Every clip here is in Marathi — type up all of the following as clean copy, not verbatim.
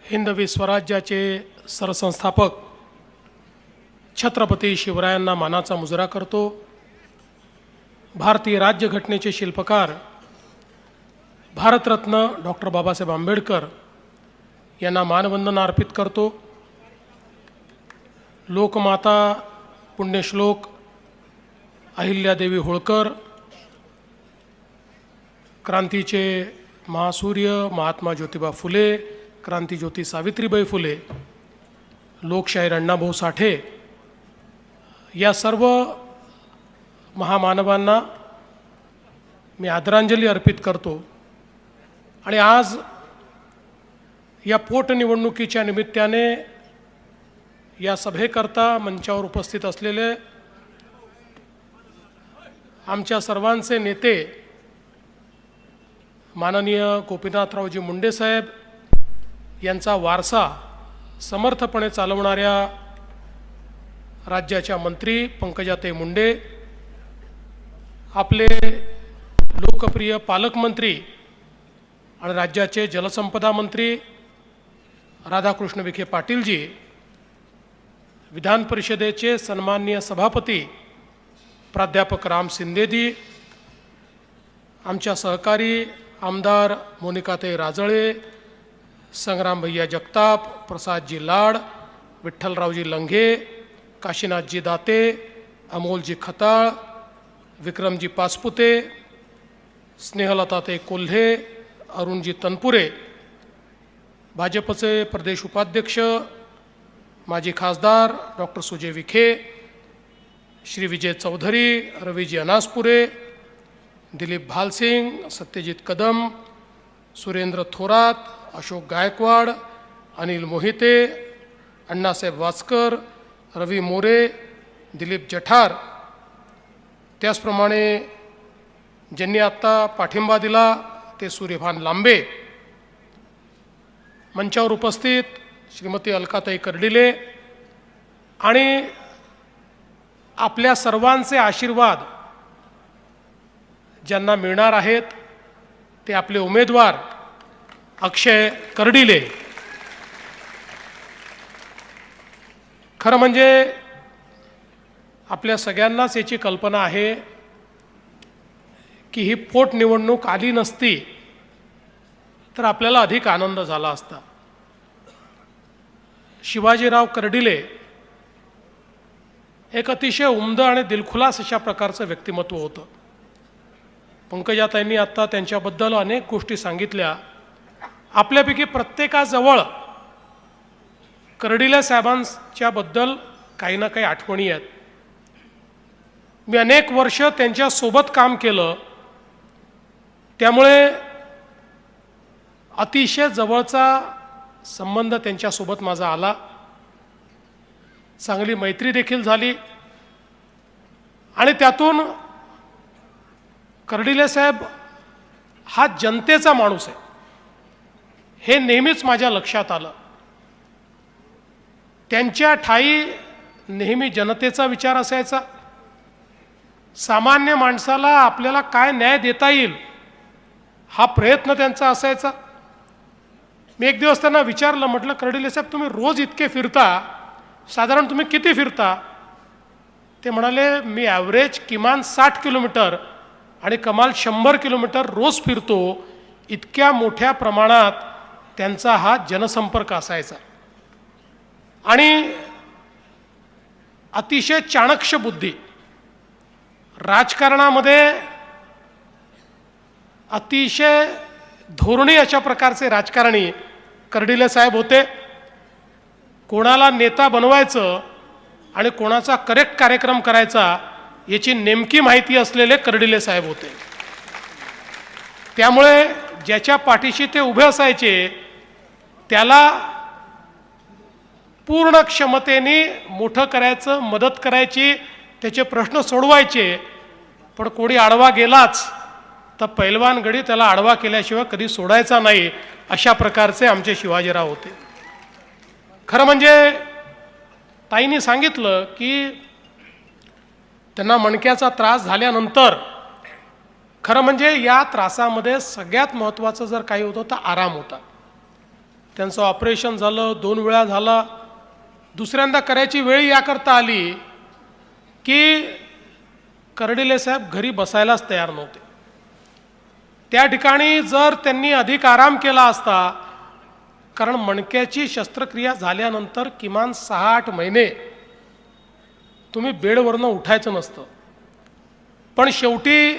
हिंदवी स्वराज्याचे सरसंस्थापक छत्रपती शिवरायांना मानाचा मुजरा करतो। भारतीय राज्यघटनेचे शिल्पकार भारतरत्न डॉक्टर बाबासाहेब आंबेडकर यांना मानवंदना अर्पित करतो। लोकमाता पुण्यश्लोक अहिल्यादेवी होळकर, क्रांतीचे महासूर्य महात्मा ज्योतिबा फुले, क्रांतीज्योती सावित्रीबाई फुले, लोकशाहीर अण्णाभाऊ साठे या सर्व महामानवांना मी आदरांजली अर्पित करतो। आणि आज या पोटनिवडणुकीच्या निमित्ताने या सभेकरता मंचावर उपस्थित असलेले आमच्या सर्वांचे नेते माननीय गोपीनाथरावजी मुंडे साहेब यांचा वारसा समर्थपणे चालवणाऱ्या राज्याच्या मंत्री पंकजाताई मुंडे, आपले लोकप्रिय पालकमंत्री आणि राज्याचे जलसंपदा मंत्री राधाकृष्ण विखे पाटीलजी, विधान परिषदेचे सन्माननीय सभापती प्राध्यापक राम शिंदेजी, आमच्या सहकारी आमदार मोनिकाताई राजळे, संग्राम भैया जगताप, प्रसादजी लाड, विठ्ठलरावजी लंघे, काशीनाथजी दाते, अमोलजी खताळ, विक्रमजी पासपुते, स्नेहलताताई कोल्हे, अरुणजी तनपुरे, भाजपचे प्रदेश उपाध्यक्ष माजी खासदार डॉक्टर सुजय विखे, श्री विजय चौधरी, रवीजी अनासपुरे, दिलीप भालसिंग, सत्यजित कदम, सुरेंद्र थोरात, अशोक गायकवाड, अनिल मोहिते, अण्णासाहेब वाचकर, रवी मोरे, दिलीप जठार, त्याचप्रमाणे ज्यांनी आत्ता पाठिंबा दिला ते सूर्यभान लांबे, मंचावर उपस्थित श्रीमती अलकाताई कर्डिले आणि आपल्या सर्वांचे आशीर्वाद ज्यांना मिळणार आहेत ते आपले उमेदवार अक्षय कर्डिले। खरं म्हणजे आपल्या सगळ्यांनाच याची कल्पना आहे की ही पोटनिवडणूक आली नसती तर आपल्याला अधिक आनंद झाला असता। शिवाजीराव कर्डिले एक अतिशय उमदं आणि दिलखुलास अशा प्रकारचं व्यक्तिमत्व होतं। पंकजाताईंनी आत्ता त्यांच्याबद्दल अनेक गोष्टी सांगितल्या। आपल्यापैकी प्रत्येकाजवळ कर्डिले साहेबांच्याबद्दल काही ना काही आठवणी आहेत। मी अनेक वर्ष त्यांच्यासोबत काम केलं, त्यामुळे अतिशय जवळचा संबंध त्यांच्यासोबत माझा आला, चांगली मैत्री देखील झाली। आणि त्यातून कर्डिले साहेब हा जनतेचा माणूस आहे हे नेहमीच माझ्या लक्षात आलं। त्यांच्या ठायी नेहमी जनतेचा विचार असायचा, सामान्य माणसाला आपल्याला काय न्याय देता येईल हा प्रयत्न त्यांचा असायचा। मी एक दिवस त्यांना विचारलं, म्हटलं कर्डिले साहेब तुम्ही रोज इतके फिरता, साधारण तुम्ही किती फिरता? ते म्हणाले मी ॲव्हरेज किमान 60 किलोमीटर आणि कमाल 100 किलोमीटर रोज फिरतो। इतक्या मोठ्या प्रमाणात त्यांचा हा जनसंपर्क असायचा आणि अतिशय चाणक्ष बुद्धी, राजकारणामध्ये अतिशय धोरणी अशा प्रकारचे राजकारणी कर्डिले साहेब होते। कोणाला नेता बनवायचं आणि कोणाचा करेक्ट कार्यक्रम करायचा याची नेमकी माहिती असलेले कर्डिले साहेब होते। त्यामुळे ज्याच्या पाठीशी ते उभे असायचे त्याला पूर्ण क्षमतेने मोठं करायचं, मदत करायची, त्याचे प्रश्न सोडवायचे। पण कोणी आडवा गेलाच तर पैलवान गडी त्याला आडवा केल्याशिवाय कधी सोडायचा नाही, अशा प्रकारचे आमचे शिवाजीराव होते। खरं म्हणजे ताईंनी सांगितलं की त्यांना मणक्याचा त्रास झाल्यानंतर खरं म्हणजे या त्रासामध्ये सगळ्यात महत्त्वाचं जर काही होतं तर आराम होता। त्यांचं ऑपरेशन झालं, 2 वेळा झाला. दुसऱ्यांदा करायची वेळ याकरता आली की कर्डिले साहेब घरी बसायलाच तयार नव्हते. त्या ठिकाणी जर त्यांनी अधिक आराम केला असता, कारण मणक्याची शस्त्रक्रिया झाल्यानंतर किमान 6-8 महिने तुम्ही बेडवरनं उठायचं नसतं. पण शेवटी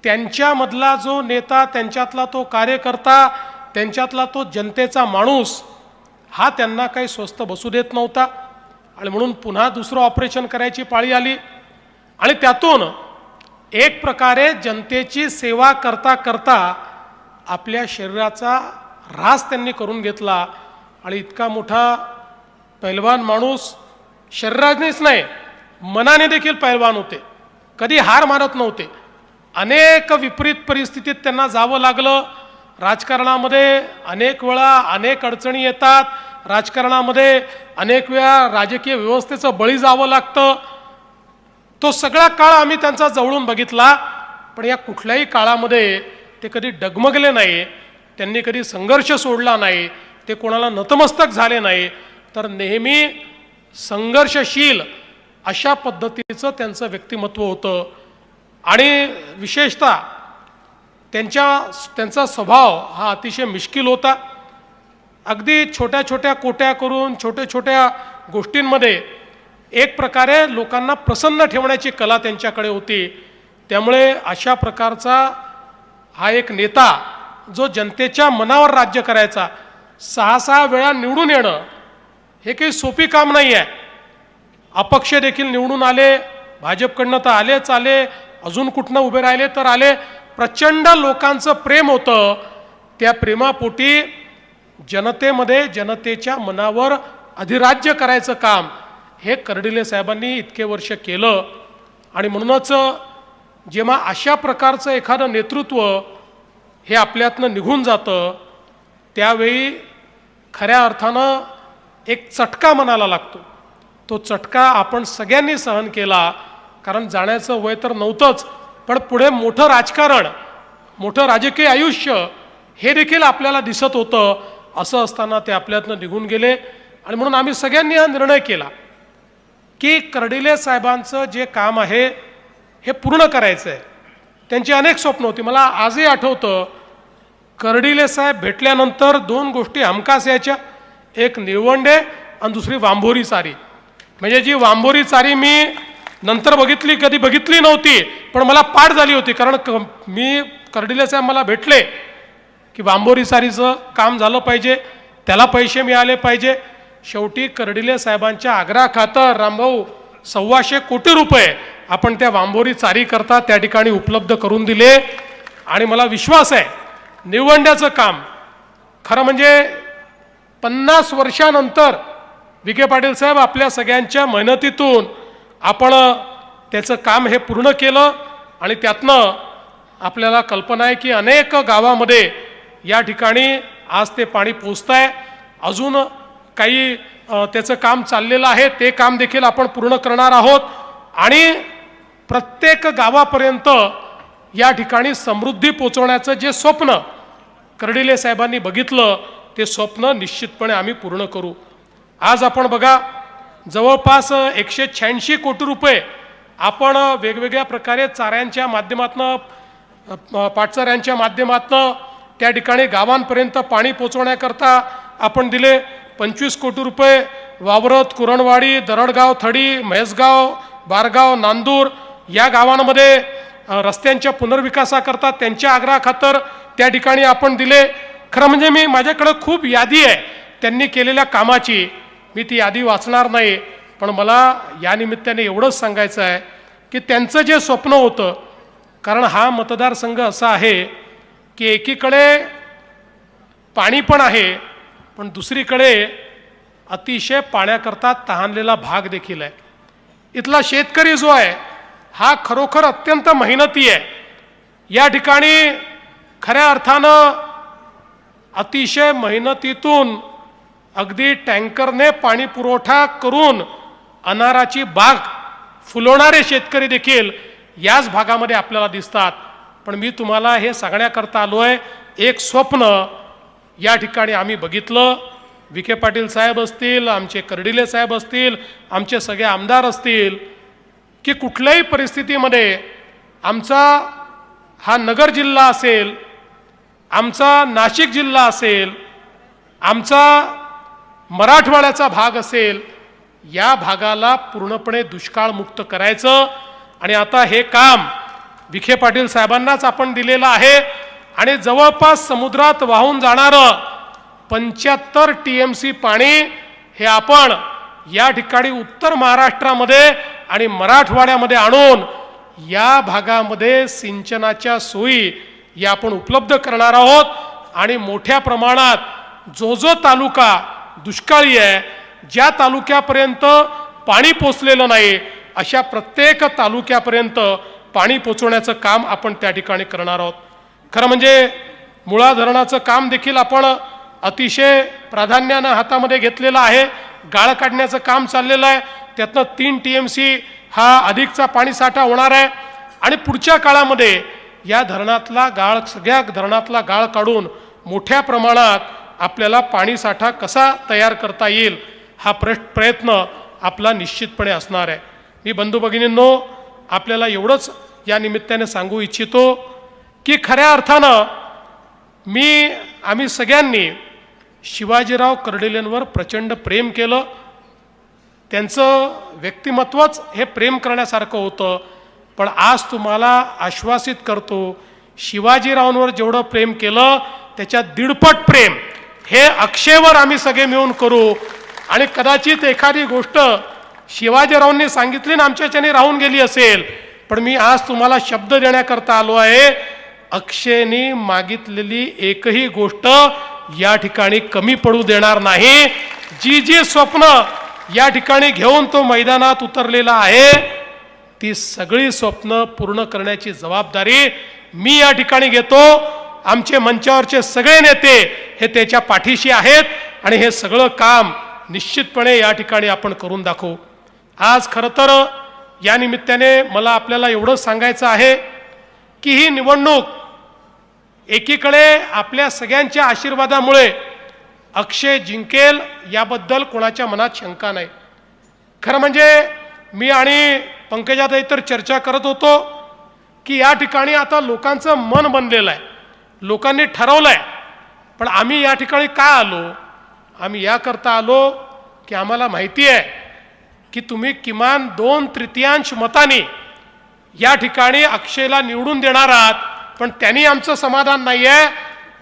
त्यांच्यामधला जो नेता, त्यांच्यातला तो कार्यकर्ता, त्यांच्यातला तो जनतेचा माणूस हा त्यांना काही स्वस्त बसू देत नव्हता. आणि म्हणून पुन्हा दुसरं ऑपरेशन करायची पाळी आली. आणि त्यातून एक प्रकारे जनतेची सेवा करता करता आपल्या शरीराचा ऱ्हास त्यांनी करून घेतला. आणि इतका मोठा पैलवान माणूस शरीरानेच नाही, मनाने देखील पैलवान होते, कधी हार मानत नव्हते. अनेक विपरीत परिस्थितीत त्यांना जावं लागलं. राजकारणामध्ये अनेक वेळा अनेक अडचणी येतात, राजकारणामध्ये अनेक वेळा राजकीय व्यवस्थेचं बळी जावं लागतं. तो सगळा काळ आम्ही त्यांचा जवळून बघितला. पण या कुठल्याही काळामध्ये ते कधी डगमगले नाही, त्यांनी कधी संघर्ष सोडला नाही, ते कोणाला नतमस्तक झाले नाही, तर नेहमी संघर्षशील अशा पद्धतीचं त्यांचं व्यक्तिमत्व होतं. आणि विशेषतः त्यांचा स्वभाव हा अतिशय मिश्किल होता. अगदी छोट्या छोट्या कोट्या करून छोट्या छोट्या गोष्टींमध्ये एक प्रकारे लोकांना प्रसन्न ठेवण्याची कला त्यांच्याकडे होती. त्यामुळे अशा प्रकारचा हा एक नेता जो जनतेच्या मनावर राज्य करायचा, 6-6 वेळा निवडून येणं हे काही सोपी काम नाही आहे. अपक्ष देखील निवडून आले, भाजपकडनं तर आलेच आले, अजून कुठनं उभे राहिले तर आले. प्रचंड लोकांचं प्रेम होतं. त्या प्रेमापोटी जनतेमध्ये जनतेच्या मनावर अधिराज्य करायचं काम हे कर्डिले साहेबांनी इतके वर्ष केलं. आणि म्हणूनच जेव्हा अशा प्रकारचं एखादं नेतृत्व हे आपल्यातनं निघून जातं, त्यावेळी खऱ्या अर्थानं एक चटका मनाला लागतो. तो चटका आपण सगळ्यांनी सहन केला, कारण जाण्याचं वय तर नव्हतंच, पण पुढे मोठं राजकारण, मोठं राजकीय आयुष्य हे देखील आपल्याला दिसत होतं. असं असताना ते आपल्यातनं निघून गेले. आणि म्हणून आम्ही सगळ्यांनी हा निर्णय केला की कर्डिले साहेबांचं जे काम आहे हे पूर्ण करायचं आहे. त्यांची अनेक स्वप्न होती. मला आजही आठवतं, कर्डिले साहेब भेटल्यानंतर 2 गोष्टी हमखास यायच्या, एक निळवंडे आणि दुसरी वांभोरी चारी. म्हणजे जी वांभोरी चारी मी नंतर बघितली, कधी बघितली नव्हती, पण मला पाठ झाली होती. कारण मी कर्डिले साहेब मला भेटले की वांभोरी चारीचं काम झालं पाहिजे, त्याला पैसे मिळाले पाहिजे. शेवटी कर्डिले साहेबांच्या आग्रहाखातर रामभाऊ 125 कोटी रुपये आपण त्या वांभोरी चारी करता त्या ठिकाणी उपलब्ध करून दिले. आणि मला विश्वास आहे निळवंड्याचं काम खरं म्हणजे 50 वर्षानंतर विखे पाटील साहेब आपल्या सगळ्यांच्या मेहनतीतून आपण त्याचं काम हे पूर्ण केलं. आणि त्यातनं आपल्याला कल्पना आहे की अनेक गावामध्ये या ठिकाणी आज ते पाणी पोचतं आहे. अजून काही त्याचं काम चाललेलं आहे, ते काम देखील आपण पूर्ण करणार आहोत. आणि प्रत्येक गावापर्यंत या ठिकाणी समृद्धी पोचवण्याचं जे स्वप्न कर्डिले साहेबांनी बघितलं, ते स्वप्न निश्चितपणे आम्ही पूर्ण करू. आज आपण बघा, जवळपास 186 कोटी रुपये आपण वेगवेगळ्या प्रकारे चाऱ्यांच्या माध्यमातून, पाटचाऱ्यांच्या माध्यमातून त्या ठिकाणी गावांपर्यंत पाणी पोचवण्याकरता आपण दिले. 25 कोटी रुपये वावरत, कुरणवाडी, दरडगाव, थडी, म्हैसगाव, बारगाव, नांदूर या गावांमध्ये रस्त्यांच्या पुनर्विकासाकरता त्यांच्या आग्रहाखातर त्या ठिकाणी आपण दिले. खरं म्हणजे माझ्याकडे खूप यादी आहे त्यांनी केलेल्या कामाची, मी ती यादी वाचणार नाही. पण मला या निमित्ताने एवढंच सांगायचं आहे की त्यांचं जे स्वप्न होतं, कारण हा मतदारसंघ असा आहे की एकीकडे पाणी पण आहे, पण दुसरीकडे अतिशय पाण्याकरता तहानलेला भाग देखील आहे. इथला शेतकरी जो आहे हा खरोखर अत्यंत मेहनती आहे. या ठिकाणी खऱ्या अर्थानं अतिशय मेहनतीतून अगदी टँकरने पाणी पुरवठा करून अनाराची बाग फुलवणारे शेतकरी देखील याच भागामध्ये आपल्याला दिसतात. पण मी तुम्हाला हे सांगण्याकरता आलो आहे, एक स्वप्न या ठिकाणी आम्ही बघितलं. विखे पाटील साहेब असतील, आमचे कर्डिले साहेब असतील, आमचे सगळे आमदार असतील, की कुठल्याही परिस्थितीमध्ये आमचा हा नगर जिल्हा असेल, आमचा नाशिक जिल्हा असेल, आमचा मराठवाड्याचा भाग असेल, या भागाला पूर्णपणे दुष्काळमुक्त करायचं. आणि आता हे काम विखे पाटील साहेबांनाच आपण दिलेलं आहे. आणि जवळपास समुद्रात वाहून जाणारं 75 TMC पाणी हे आपण या ठिकाणी उत्तर महाराष्ट्रामध्ये आणि मराठवाड्यामध्ये आणून या भागामध्ये सिंचनाच्या सोयी या आपण उपलब्ध करणार आहोत. आणि मोठ्या प्रमाणात जो तालुका दुष्काळी आहे, ज्या तालुक्यापर्यंत पाणी पोचलेलं नाही, अशा प्रत्येक तालुक्यापर्यंत पाणी पोचवण्याचं काम आपण त्या ठिकाणी करणार आहोत. खरं म्हणजे मुळा धरणाचं काम देखील आपण अतिशय प्राधान्यानं हातामध्ये घेतलेलं आहे. गाळ काढण्याचं काम चाललेलं आहे. त्यातनं 3 TMC हा अधिकचा पाणीसाठा होणार आहे. आणि पुढच्या काळामध्ये या धरणातला गाळ, सगळ्या धरणातला गाळ काढून मोठ्या प्रमाणात आपल्याला पाणीसाठा कसा तयार करता येईल हा प्रयत्न आपला निश्चितपणे असणार आहे. मी बंधू भगिनींनो, आपल्याला एवढंच या निमित्ताने सांगू इच्छितो की खऱ्या अर्थानं आम्ही सगळ्यांनी शिवाजीराव कर्डिलेंवर प्रचंड प्रेम केलं. त्यांचं व्यक्तिमत्वच हे प्रेम करण्यासारखं होतं. पण आज तुम्हाला आश्वासित करतो, शिवाजीरावांवर जेवढं प्रेम केलं त्याच्यात 1.5 प्रेम हे अक्षयवर आम्ही सगळे मिळून करू. आणि कदाचित एखादी गोष्ट शिवाजीरावांनी सांगितली ना आमच्याच्याने राहून गेली असेल, पण मी आज तुम्हाला शब्द देण्याकरता आलो आहे, अक्षयनी मागितलेली एकही गोष्ट या ठिकाणी कमी पडू देणार नाही. जी स्वप्न या ठिकाणी घेऊन तो मैदानात उतरलेला आहे, ती सगळी स्वप्न पूर्ण करण्याची जबाबदारी मी या ठिकाणी घेतो. आमचे मंचावरचे सगळे नेते हे त्याच्या पाठीशी आहेत आणि हे सगळं काम निश्चितपणे या ठिकाणी आपण करून दाखवू. आज खरं तर या निमित्ताने मला आपल्याला एवढं सांगायचं आहे की ही निवडणूक एकीकडे आपल्या सगळ्यांच्या आशीर्वादामुळे अक्षय जिंकेल याबद्दल कोणाच्या मनात शंका नाही. खरं म्हणजे मी आणि पंकजाताई तर चर्चा करत होतो की या ठिकाणी आता लोकांचं मन बनलेलं आहे, लोकांनी ठरवलं आहे. पण आम्ही या ठिकाणी का आलो? आम्ही याकरता आलो की आम्हाला माहिती आहे की तुम्ही किमान 2/3 मतांनी या ठिकाणी अक्षयला निवडून देणार आहात. पण त्यांनी आमचं समाधान नाही आहे.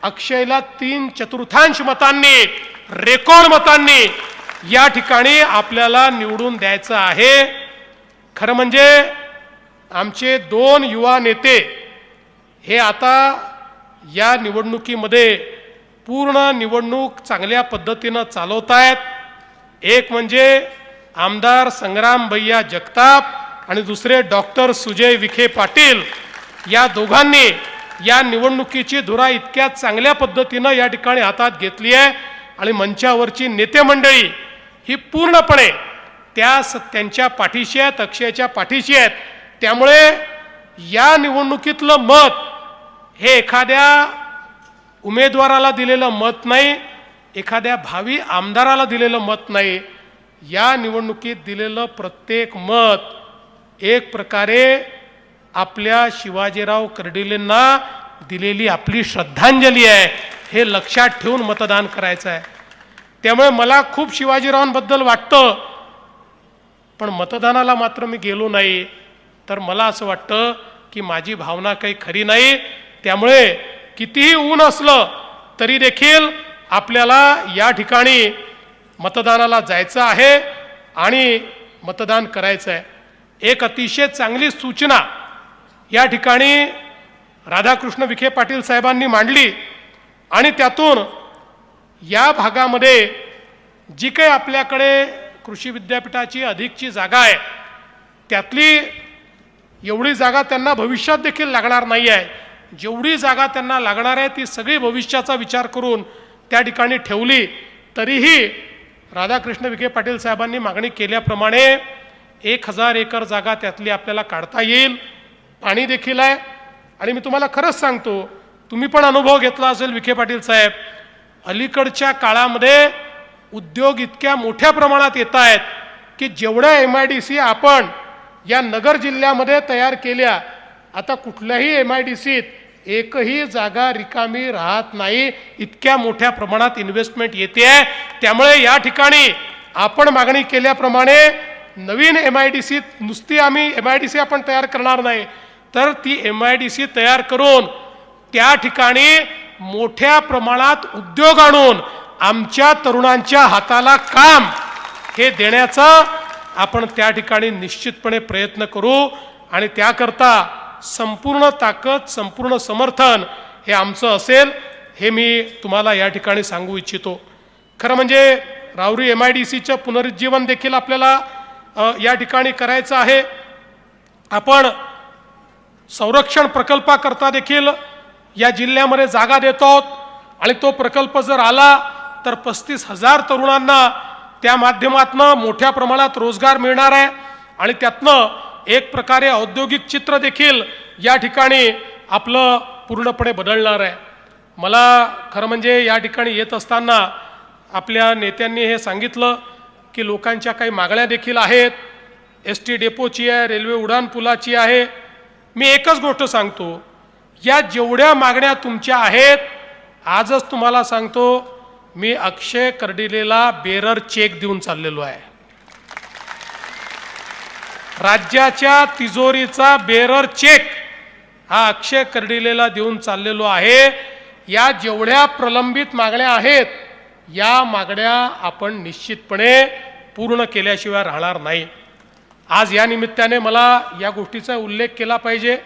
अक्षयला 3/4 मतांनी, रेकॉर्ड मतांनी या ठिकाणी आपल्याला निवडून द्यायचं आहे. खरं म्हणजे आमचे 2 युवा नेते हे आता या निवडणुकीमध्ये पूर्ण निवडणूक चांगल्या पद्धतीनं चालवत आहेत. एक म्हणजे आमदार संग्राम भैया जगताप आणि दुसरे डॉक्टर सुजय विखे पाटील. या दोघांनी या निवडणुकीची धुरा इतक्या चांगल्या पद्धतीनं या ठिकाणी हातात घेतली आहे. आणि मंचावरची नेते मंडळी ही पूर्णपणे त्यांच्या पाठीशी आहेत, अक्षयच्या पाठीशी आहेत. त्यामुळे या निवडणुकीतलं मत हे एखाद्या उमेदवाराला दिलेलं मत नाही, एखाद्या भावी आमदाराला दिलेलं मत नाही. या निवडणुकीत दिलेलं प्रत्येक मत एक प्रकारे आपल्या शिवाजीराव कर्डिलेंना दिलेली आपली श्रद्धांजली आहे, हे लक्षात ठेवून मतदान करायचं आहे. त्यामुळे मला खूप शिवाजीरावांबद्दल वाटतं, पण मतदानाला मात्र मी गेलो नाही. तर मला असं वाटतं की माझी भावना काही खरी नाही. त्यामुळे कितीही ऊन असलं तरी देखील आपल्याला या ठिकाणी मतदानाला जायचं आहे आणि मतदान करायचं आहे. एक अतिशय चांगली सूचना या ठिकाणी राधाकृष्ण विखे पाटील साहेबांनी मांडली आणि त्यातून या भागामध्ये जी काही आपल्याकडे कृषी विद्यापीठाची अधिकची जागा आहे, त्यातली एवढी जागा त्यांना भविष्यात देखील लागणार नाही आहे. जेवढी जागा त्यांना लागणार आहे ती सगळी भविष्याचा विचार करून त्या ठिकाणी ठेवली. तरीही राधाकृष्ण विखे पाटील साहेबांनी मागणी केल्याप्रमाणे 1000 एकर जागा त्यातली आपल्याला काढता येईल. पाणी देखील आहे. आणि मी तुम्हाला खरंच सांगतो, तुम्ही पण अनुभव घेतला असेल विखे पाटील साहेब, अलीकडच्या काळामध्ये उद्योग इतक्या मोठ्या प्रमाणात येत आहेत की जेवढ्या MIDC आपण या नगर जिल्ह्यामध्ये तयार केल्या, आता कुठल्याही MIDCत एकही जागा रिकामी राहत नाही, इतक्या मोठ्या प्रमाणात इन्व्हेस्टमेंट येते आहे. त्यामुळे या ठिकाणी आपण मागणी केल्याप्रमाणे नवीन MIDCत नुसती आम्ही MIDC आपण तयार करणार नाही, तर ती MIDC तयार करून त्या ठिकाणी मोठ्या प्रमाणात उद्योग आणून आमच्या तरुणांच्या हाताला काम हे देण्याचा आपण त्या ठिकाणी निश्चितपणे प्रयत्न करू. आणि त्याकरता संपूर्ण ताकद, संपूर्ण समर्थन हे आमचं असेल, हे मी तुम्हाला या ठिकाणी सांगू इच्छितो. खरं म्हणजे राहुरी MIDCचं पुनरुज्जीवन देखील आपल्याला या ठिकाणी करायचं आहे. आपण संरक्षण प्रकल्पाकरता देखील या जिल्ह्यामध्ये जागा देतो आहोत आणि तो प्रकल्प जर आला तर 35,000 तरुणांना त्या माध्यमातून मोठ्या प्रमाणात रोजगार मिळणार आहे आणि त्यातनं एक प्रकारे औद्योगिक चित्र देखील या ठिकाणी आपलं पूर्णपणे बदलणार आहे. मला खरं म्हणजे या ठिकाणी येत असताना आपल्या नेत्यांनी हे सांगितलं की लोकांच्या काही मागण्या देखील आहेत, ST डेपोची आहे, रेल्वे उड्डाणपुलाची आहे. मी एकच गोष्ट सांगतो, या जेवढ्या मागण्या तुमच्या आहेत, आजच तुम्हाला सांगतो, मी अक्षय कर्डिलेला बेरर चेक देऊन चाललेलो आहे. राज्याच्या तिजोरीचा बेरर चेक हा अक्षय कर्डिलेला देऊन चाललेलो आहे. या जेवढ्या प्रलंबित मागण्या आहेत, या मागण्या आपण निश्चितपणे पूर्ण केल्याशिवाय राहणार नाही. आज या निमित्ताने मला या गोष्टीचा उल्लेख केला पाहिजे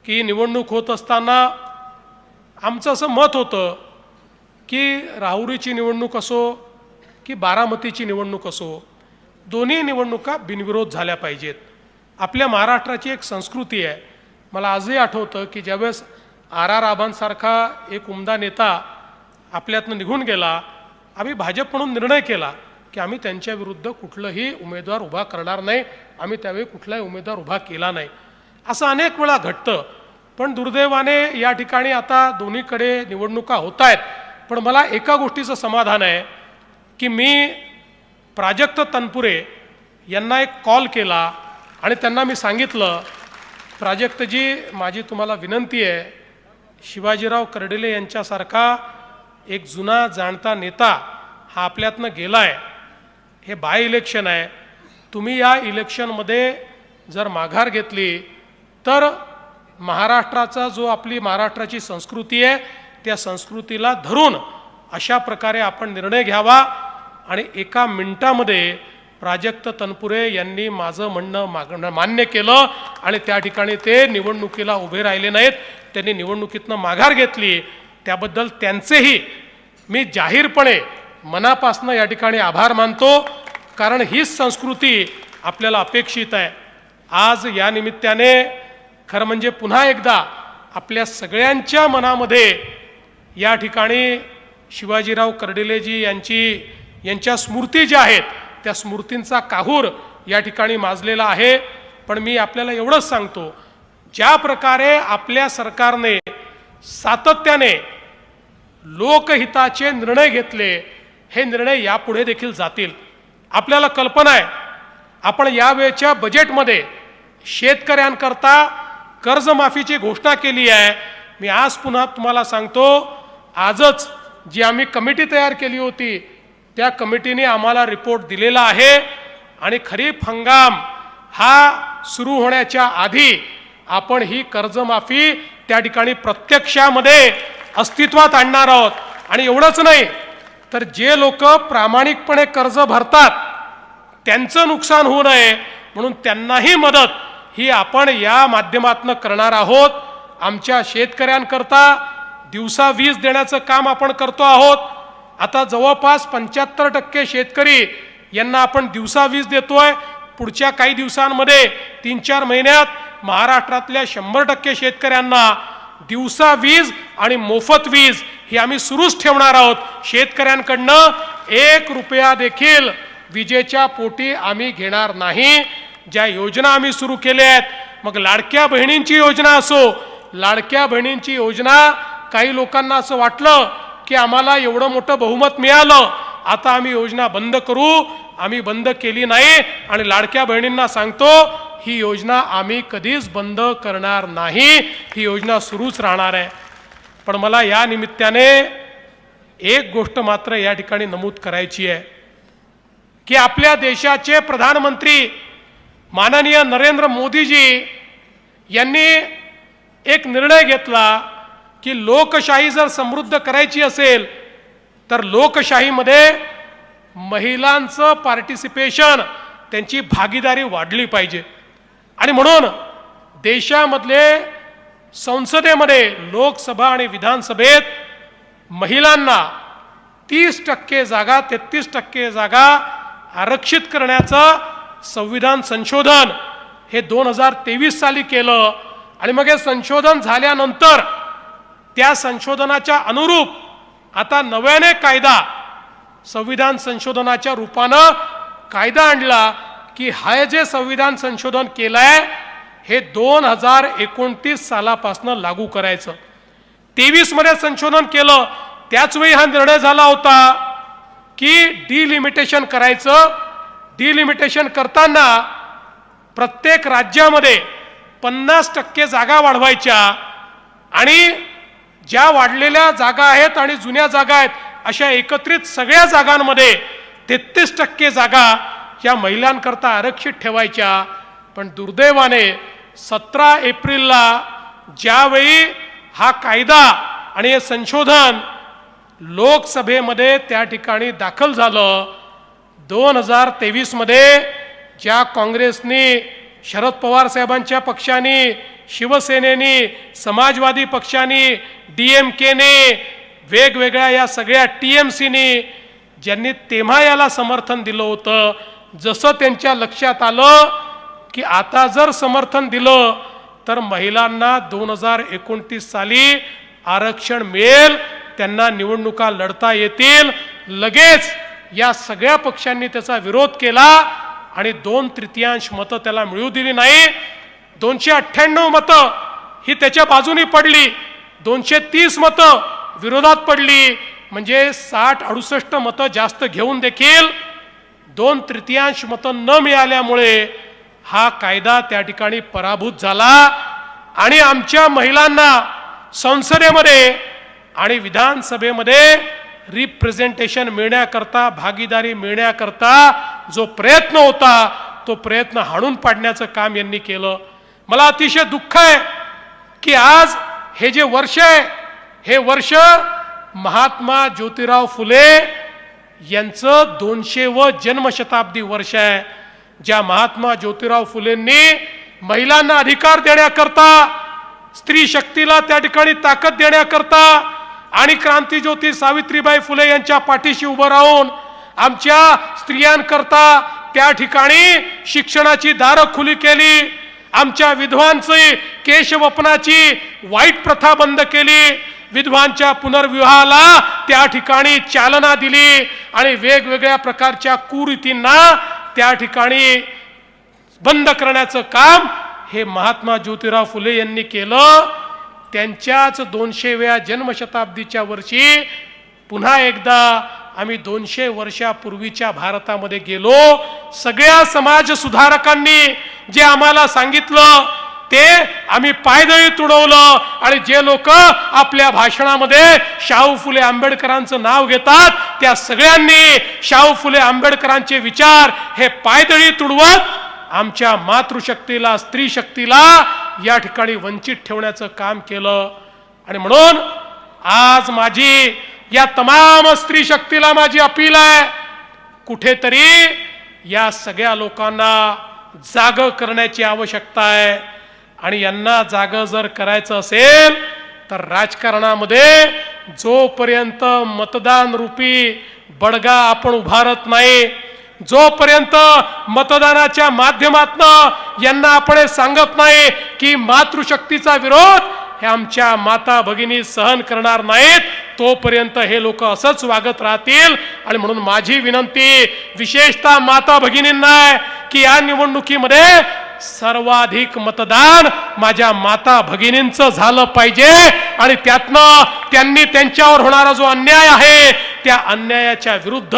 की निवडणूक होत असताना आमचं असं मत होतं की राहुरीची निवडणूक असो की बारामतीची निवडणूक असो, दोन्ही निवडणुका बिनविरोध झाल्या पाहिजेत. आपल्या महाराष्ट्राची एक संस्कृती आहे. मला आजही आठवतं की ज्यावेळेस RR आबांसारखा एक उमदा नेता आपल्यातनं निघून गेला, आम्ही भाजप म्हणून निर्णय केला की आम्ही त्यांच्या विरुद्ध कुठलाही उमेदवार उभा करणार नाही. आम्ही त्यावेळी कुठलाही उमेदवार उभा केला नाही. असं अनेक वेळा घडतं, पण दुर्दैवाने या ठिकाणी आता दोन्हीकडे निवडणुका होत आहेत. पण मला एका गोष्टीचं समाधान आहे की मी प्राजक्त तनपुरे यांना एक कॉल केला आणि त्यांना मी सांगितलं, प्राजक्तजी, माझी तुम्हाला विनंती आहे, शिवाजीराव कर्डिले यांच्यासारखा एक जुना जाणता नेता हा आपल्यातनं गेला आहे. हे बाय इलेक्शन आहे. तुम्ही या इलेक्शनमध्ये जर माघार घेतली तर महाराष्ट्राचा जो आपली महाराष्ट्राची संस्कृती आहे, त्या संस्कृतीला धरून अशा प्रकारे आपण निर्णय घ्यावा. आणि एका मिनिटामध्ये प्राजक्त तनपुरे यांनी माझं म्हणणं मान्य केलं आणि त्या ठिकाणी ते निवडणुकीला उभे राहिले नाहीत. त्यांनी निवडणुकीतनं माघार घेतली. त्याबद्दल त्यांचेही मी जाहीरपणे मनापासून या ठिकाणी आभार मानतो, कारण हीच संस्कृती आपल्याला अपेक्षित आहे. आज या निमित्ताने खरं म्हणजे पुन्हा एकदा आपल्या सगळ्यांच्या मनामध्ये या ठिकाणी शिवाजीराव कर्डिलेजी यांच्या स्मृती ज्या आहेत, त्या स्मृतींचा काहूर या ठिकाणी माजलेला आहे. पण मी आपल्याला एवढंच सांगतो, ज्या प्रकारे आपल्या सरकारने सातत्याने लोकहिताचे निर्णय घेतले, हे निर्णय यापुढे देखील जातील. आपल्याला कल्पना आहे, आपण यावेळच्या बजेटमध्ये शेतकऱ्यांकरता कर्जमाफीची घोषणा केली आहे. मी आज पुन्हा तुम्हाला सांगतो, आजच जी आम्ही कमिटी तयार केली होती, त्या कमिटीने आम्हाला रिपोर्ट दिलेला आहे आणि खरीप हंगाम हा सुरू होण्याच्या आधी आपण ही कर्जमाफी त्या ठिकाणी प्रत्यक्षामध्ये अस्तित्वात आणणार आहोत. आणि एवढंच नाही, तर जे लोक प्रामाणिकपणे कर्ज भरतात त्यांचं नुकसान होऊ नये म्हणून त्यांनाही मदत ही आपण या माध्यमातून करणार आहोत. आमच्या शेतकऱ्यांकरता दिवसा वीज देण्याचं काम आपण करतो आहोत. आता जवळपास 75% शेतकरी यांना आपण दिवसा वीज देतोय. पुढच्या काही दिवसांमध्ये 3-4 महिन्यात महाराष्ट्रातल्या 100% शेतकऱ्यांना दिवसा वीज आणि मोफत वीज ही आम्ही सुरूच ठेवणार आहोत. शेतकऱ्यांकडनं 1 रुपया देखील विजेच्या पोटी आम्ही घेणार नाही. ज्या योजना आम्ही सुरू केल्या आहेत, मग लाडक्या बहिणींची योजना असो, लाडक्या बहिणींची योजना काही लोकांना असं वाटलं की आम्हाला एवढं मोठं बहुमत मिळालं, आता आम्ही योजना बंद करू. आम्ही बंद केली नाही आणि लाडक्या बहिणींना सांगतो, ही योजना आम्ही कधीच बंद करणार नाही. ही योजना सुरूच राहणार आहे. पण मला या निमित्ताने एक गोष्ट मात्र या ठिकाणी नमूद करायची आहे की आपल्या देशाचे प्रधानमंत्री माननीय नरेंद्र मोदीजी यांनी एक निर्णय घेतला की लोकशाही जर समृद्ध करायची असेल तर लोकशाहीमध्ये महिलांचं पार्टिसिपेशन, त्यांची भागीदारी वाढली पाहिजे. आणि म्हणून देशामधले संसदेमध्ये, लोकसभा आणि विधानसभेत महिलांना 30% जागा, 33% जागा आरक्षित करण्याचं संविधान संशोधन हे 2023 साली केलं. आणि मग हे संशोधन झाल्यानंतर त्या संशोधनाच्या अनुरूप आता नव्याने कायदा, संविधान संशोधनाच्या रूपानं कायदा आणला की हे जे संविधान संशोधन केलंय हे 2029 सालापासून लागू करायचं. 23 मध्ये संशोधन केलं, त्याच वेळी हा निर्णय झाला होता की डिलिमिटेशन करायचं. डिलिमिटेशन करताना प्रत्येक राज्यामध्ये 50% जागा वाढवायच्या आणि ज्या वाढलेल्या जागा आहेत आणि जुन्या जागा आहेत अशा एकत्रित सगळ्या जागांमध्ये 33% जागा या महिलांकरता आरक्षित ठेवायच्या. पण दुर्दैवाने 17 एप्रिलला ज्यावेळी हा कायदा आणि हे संशोधन लोकसभेमध्ये त्या ठिकाणी दाखल झालं, 2023 मध्ये ज्या काँग्रेसनी, शरद पवार साहेबांच्या पक्षाने, शिवसेनेने, समाजवादी पक्षाने, DMKने, वेगवेगळ्या या सगळ्या TMCने ज्यांनी तेव्हा याला समर्थन दिलं होतं, जसं त्यांच्या लक्षात आलं की आता जर समर्थन दिलं तर महिलांना 2029 साली आरक्षण मिळेल, त्यांना निवडणुका लढता येतील, लगेच या सगळ्या पक्षांनी त्याचा विरोध केला आणि 2/3 मतं त्याला मिळू दिली नाही. 298 मतं ही त्याच्या बाजूने पडली, 230 मतं विरोधात पडली. म्हणजे 60-68 मतं जास्त घेऊन देखील 2/3 मतं न मिळाल्यामुळे हा कायदा त्या ठिकाणी पराभूत झाला. आणि आमच्या महिलांना संसदेमध्ये आणि विधानसभेमध्ये रिप्रेझेंटेशन मिळण्याकरता, भागीदारी मिळण्याकरता जो प्रयत्न होता तो प्रयत्न हाणून पाडण्याचं काम यांनी केलं. मला अतिशय दुःख आहे की आज हे जे वर्ष आहे, हे वर्ष महात्मा ज्योतिराव फुले यांचं 200वं जन्मशताब्दी वर्ष आहे. ज्या महात्मा ज्योतिराव फुलेंनी महिलांना अधिकार देण्याकरता, स्त्री शक्तीला त्या ठिकाणी ताकद देण्याकरता आणि क्रांतिज्योती सावित्रीबाई फुले यांच्या पाठीशी उभं राहून आमच्या स्त्रियांकरता त्या ठिकाणी शिक्षणाची दारं खुली केली, आमच्या विधवांची केशवपनाची वाईट प्रथा बंद केली, विधवांच्या पुनर्विवाहाला त्या ठिकाणी चालना दिली आणि वेगवेगळ्या प्रकारच्या कुरीतींना त्या ठिकाणी बंद करण्याचं काम हे महात्मा ज्योतिराव फुले यांनी केलं. त्यांच्याच 200व्या जन्मशताब्दीच्या वर्षी पुन्हा एकदा आम्ही 200 वर्षापूर्वीच्या भारतामध्ये गेलो. सगळ्या समाज सुधारकांनी जे आम्हाला सांगितलं ते आम्ही पायदळी तुडवलं आणि जे लोक आपल्या भाषणामध्ये शाहू फुले आंबेडकरांचं नाव घेतात त्या सगळ्यांनी शाहू फुले आंबेडकरांचे विचार हे पायदळी तुडवत आमच्या मातृशक्तीला, स्त्री शक्तीला या ठिकाणी वंचित ठेवण्याचं काम केलं. आणि म्हणून आज माझी या तमाम स्त्री शक्तीला माझी अपील आहे, कुठेतरी या सगळ्या लोकांना जागं करण्याची आवश्यकता आहे. आणि यांना जागं जर करायचं असेल तर राजकारणामध्ये जोपर्यंत मतदान रूपी बडगा आपण उभारत नाही, जोपर्यंत मतदानाच्या माध्यमातून यांना आपण सांगत नाही की मातृशक्तीचा विरोध हे आमच्या माता भगिनी सहन करणार नाहीत, तोपर्यंत हे लोक असंच वागत राहतील. आणि म्हणून माझी विनंती विशेषतः माता भगिनींना आहे की या निवडणुकीमध्ये सर्वाधिक मतदान माझ्या माता भगिनींचं झालं पाहिजे आणि त्यातनं त्यांनी त्यांच्यावर होणारा जो अन्याय आहे त्या अन्यायाच्या विरुद्ध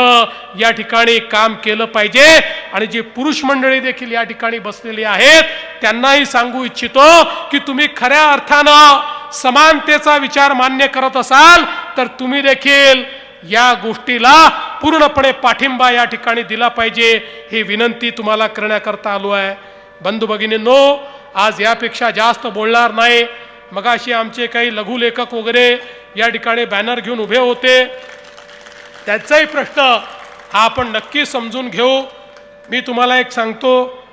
या ठिकाणी काम केलं पाहिजे। आणि जी पुरुष मंडळी देखील या ठिकाणी बसलेली आहेत त्यांनाही सांगू इच्छितो की तुम्ही खऱ्या अर्थानं समानतेचा विचार मान्य करत असाल तर तुम्ही देखील या गोष्टीला पूर्णपणे पाठिंबा या ठिकाणी दिला पाहिजे, ही विनंती तुम्हाला करण्याकरता आलो आहे। बंधू भगिनींनो, आज यापेक्षा जास्त बोलणार नाही। मगाशी आमचे काही लघुलेखक वगैरे या ठिकाणी बॅनर घेऊन उभे होते, त्याचाही प्रश्न हा आपण नक्की समजून घेऊ। मी तुम्हाला एक सांगतो,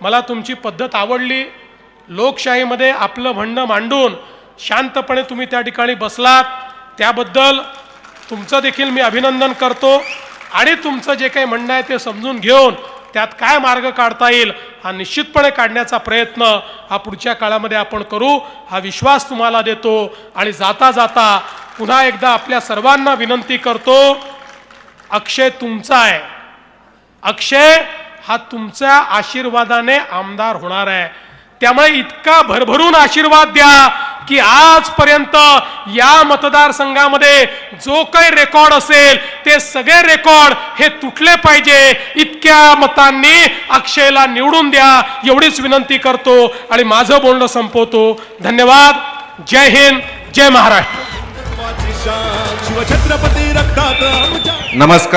मला तुमची पद्धत आवडली। लोकशाहीमध्ये आपलं म्हणणं मांडून शांतपणे तुम्ही त्या ठिकाणी बसलात, त्याबद्दल तुमचं देखील मी अभिनंदन करतो। आणि तुमचं जे काही म्हणणं आहे ते समजून घेऊन त्यात काय मार्ग काढता येईल हा निश्चितपणे काढण्याचा प्रयत्न हा पुढच्या काळामध्ये आपण करू, हा विश्वास तुम्हाला देतो। आणि जाता जाता पुन्हा एकदा आपल्या सर्वांना विनंती करतो, अक्षय तुमचा आहे, अक्षय हा तुमच्या आशीर्वादाने आमदार होणार आहे। त्यामुळे इतका भरभरून आशीर्वाद द्या की आजपर्यंत या मतदारसंघामध्ये जो काही रेकॉर्ड असेल ते सगळे रेकॉर्ड हे तुटले पाहिजे। इतक्या मतांनी अक्षयला निवडून द्या एवढीच विनंती करतो आणि माझं बोलणं संपवतो। धन्यवाद। जय हिंद, जय महाराष्ट्र। नमस्कार।